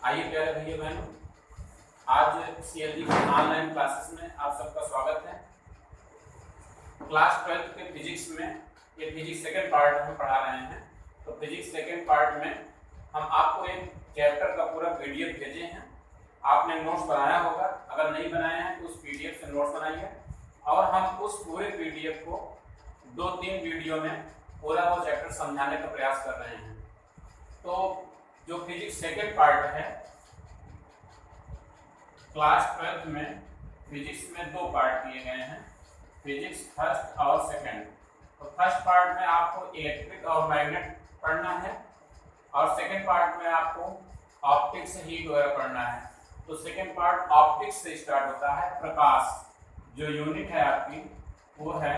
आइए प्यारे भैया बहनों, आज सीएलजी की ऑनलाइन क्लासेस में आप सबका स्वागत है। क्लास 12 के फिजिक्स में ये फिजिक्स सेकेंड पार्ट हम पढ़ा रहे हैं। तो फिजिक्स सेकेंड पार्ट में हम आपको एक चैप्टर का पूरा पीडीएफ भेजे हैं। आपने नोट्स बनाया होगा, अगर नहीं बनाए हैं तो उस पीडीएफ से नोट्स बनाइए और हम उस पूरे पीडीएफ को 2-3 वीडियो में पूरा वो चैप्टर समझाने का प्रयास कर रहे हैं। तो जो फिजिक्स सेकेंड पार्ट है, क्लास 12 में फिजिक्स में 2 पार्ट दिए गए हैं, फिजिक्स फर्स्ट और सेकेंड। तो फर्स्ट पार्ट में आपको इलेक्ट्रिक और मैग्नेट पढ़ना है और सेकेंड पार्ट में आपको ऑप्टिक्स हीट वगैरह पढ़ना है। तो सेकेंड पार्ट ऑप्टिक्स से स्टार्ट होता है। प्रकाश जो यूनिट है आपकी वो है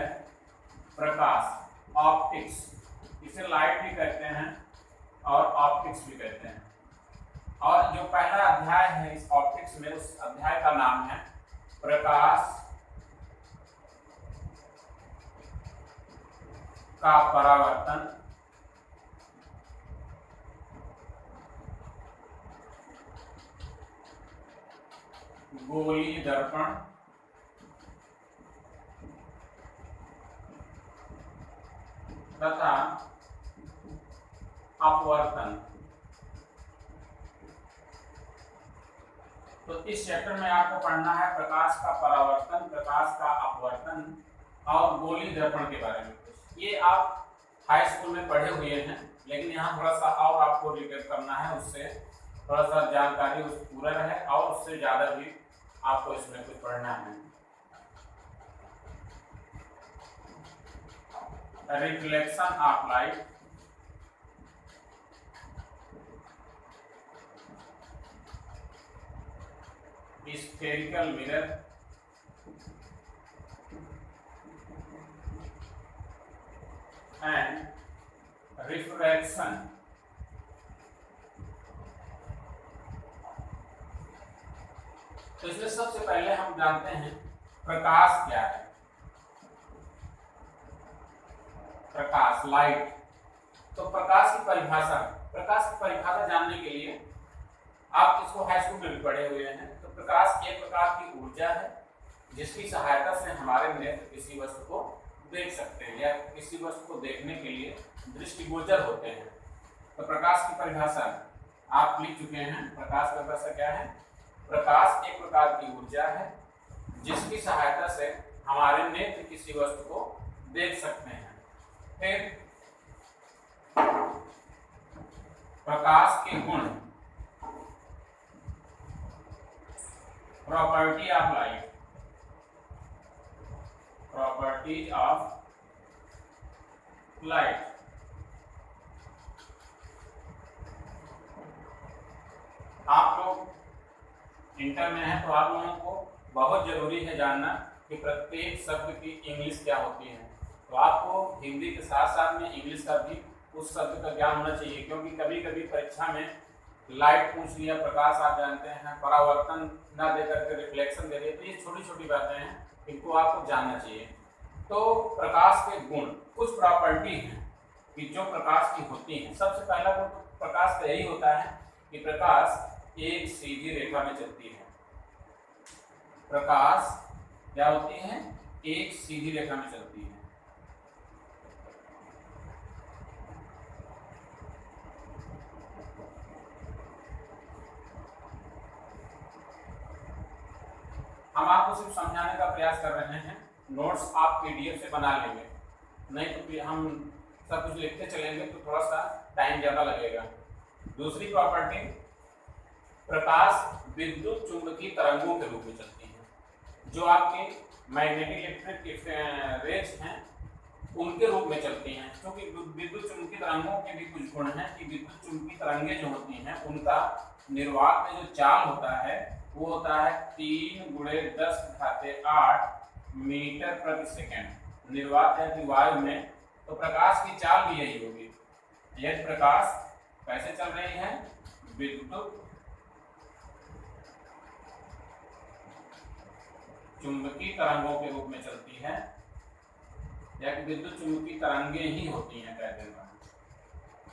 प्रकाश, ऑप्टिक्स। इसे लाइट भी कहते हैं और ऑप्टिक्स भी कहते हैं। और जो पहला अध्याय है इस ऑप्टिक्स में, उस अध्याय का नाम है प्रकाश का परावर्तन, गोलीय दर्पण तथा अपवर्तन। तो इस चैप्टर में आपको पढ़ना है प्रकाश का परावर्तन, प्रकाश का अपवर्तन और गोलीय दर्पण के बारे में। ये आप हाई स्कूल में पढ़े हुए हैं, लेकिन यहाँ थोड़ा सा और आपको रिकैप करना है, उससे थोड़ा सा जानकारी उस पूरा रहे और उससे ज़्यादा भी आपको इसमें कुछ पढ़ना है। Reflection of light, spherical mirror, and refraction. तो इसमें सबसे पहले हम जानते हैं प्रकाश क्या है। प्रकाश, लाइट। तो प्रकाश की परिभाषा जानने के लिए आप इसको हाई स्कूल में भी पढ़े हुए हैं। तो प्रकाश एक प्रकार की ऊर्जा है जिसकी सहायता से हमारे नेत्र किसी वस्तु को देख सकते हैं या किसी वस्तु को देखने के लिए दृष्टिगोचर होते हैं। तो प्रकाश की परिभाषा आप लिख चुके हैं। प्रकाश की परिभाषा क्या है? प्रकाश एक प्रकार की ऊर्जा है जिसकी सहायता से हमारे नेत्र किसी वस्तु को देख सकते हैं। फिर प्रकाश के गुण, property of light, properties of light. आप लोग इंटर में हैं तो आप लोगों को बहुत जरूरी है जानना कि प्रत्येक शब्द की इंग्लिश क्या होती है। तो आपको हिंदी के साथ साथ में इंग्लिश का भी उस शब्द का ज्ञान होना चाहिए, क्योंकि कभी कभी परीक्षा में लाइट पूछ लिया, प्रकाश आप जानते हैं, परावर्तन ना दे करके रिफ्लेक्शन दे दिया। तो ये छोटी छोटी बातें हैं, इनको आपको जानना चाहिए। तो प्रकाश के गुण, कुछ प्रॉपर्टी हैं कि जो प्रकाश की होती हैं। सबसे पहला गुण प्रकाश का यही होता है कि प्रकाश एक सीधी रेखा में चलती है। प्रकाश क्या होती है? एक सीधी रेखा में चलती है। हम आपको सिर्फ समझाने का प्रयास कर रहे हैं। नोट्स आप पीडीएफ से बना लेंगे, नहीं तो फिर हम सब कुछ लिखते चलेंगे तो थोड़ा सा टाइम ज़्यादा लगेगा। दूसरी प्रॉपर्टी, प्रकाश विद्युत चुंबकीय तरंगों के रूप में चलती है। जो आपके मैग्नेटिक इलेक्ट्रिक रेज हैं उनके रूप में चलती हैं। क्योंकि विद्युत चुंबकीय तरंगों के भी कुछ गुण हैं कि विद्युत चुंबकीय तरंगें जो होती हैं उनका निर्वात में जो चाल होता है वो होता है 3 × 10⁸ मीटर प्रति सेकेंड। निर्वात है कि वायु में, तो प्रकाश की चाल भी यही होगी। यदि प्रकाश कैसे चल रही है? विद्युत चुंबकीय तरंगों के रूप में चलती है, या कि विद्युत चुंबकीय तरंगें ही होती हैं। कहते हैं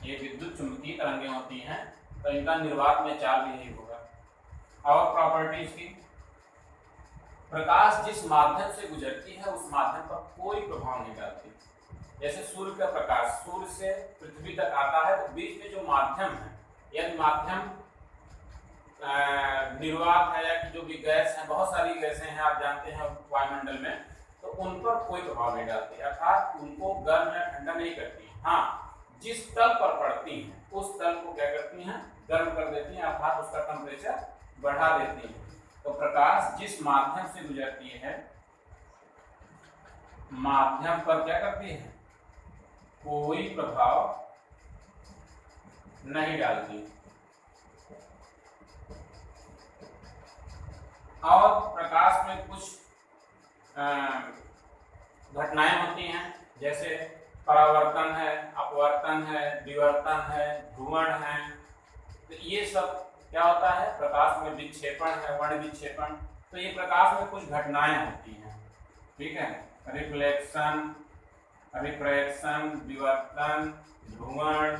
ये विद्युत चुंबकीय तरंगें होती हैं तो इनका निर्वात में चाल भी यही होगा। और प्रॉपर्टीज की, प्रकाश जिस माध्यम से गुजरती है उस माध्यम पर कोई प्रभाव नहीं डालती। जैसे सूर्य का प्रकाश सूर्य से पृथ्वी तक आता है तो बीच में जो माध्यम है, यदि माध्यम निर्वात है या जो भी गैस है, बहुत सारी गैसें हैं आप जानते हैं वायुमंडल में, तो उन पर कोई प्रभाव नहीं डालती, अर्थात उनको गर्म या ठंडा नहीं करती। हाँ, जिस तल पर पड़ती हैं उस तल को क्या करती हैं, गर्म कर देती हैं, अर्थात उसका टेम्परेचर बढ़ा देती हैं। तो प्रकाश जिस माध्यम से गुजरती है, माध्यम पर क्या करती है, कोई प्रभाव नहीं डालती। और प्रकाश में कुछ घटनाएं होती हैं, जैसे परावर्तन है, अपवर्तन है, विवर्तन है, ध्रुवण है। तो ये सब क्या होता है, प्रकाश में विक्षेपण है, वर्ण विक्षेपण। तो ये प्रकाश में कुछ घटनाएं होती हैं, ठीक है, रिफ्लेक्शन, रिफ्रैक्शन, विवर्तन, ध्रुवण,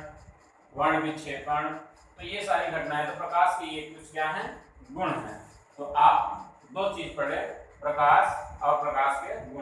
वर्ण विक्षेपण। तो ये सारी घटनाएं, तो प्रकाश की ये कुछ क्या है, गुण है। तो आप दो चीज पढ़े, प्रकाश और प्रकाश के गुण।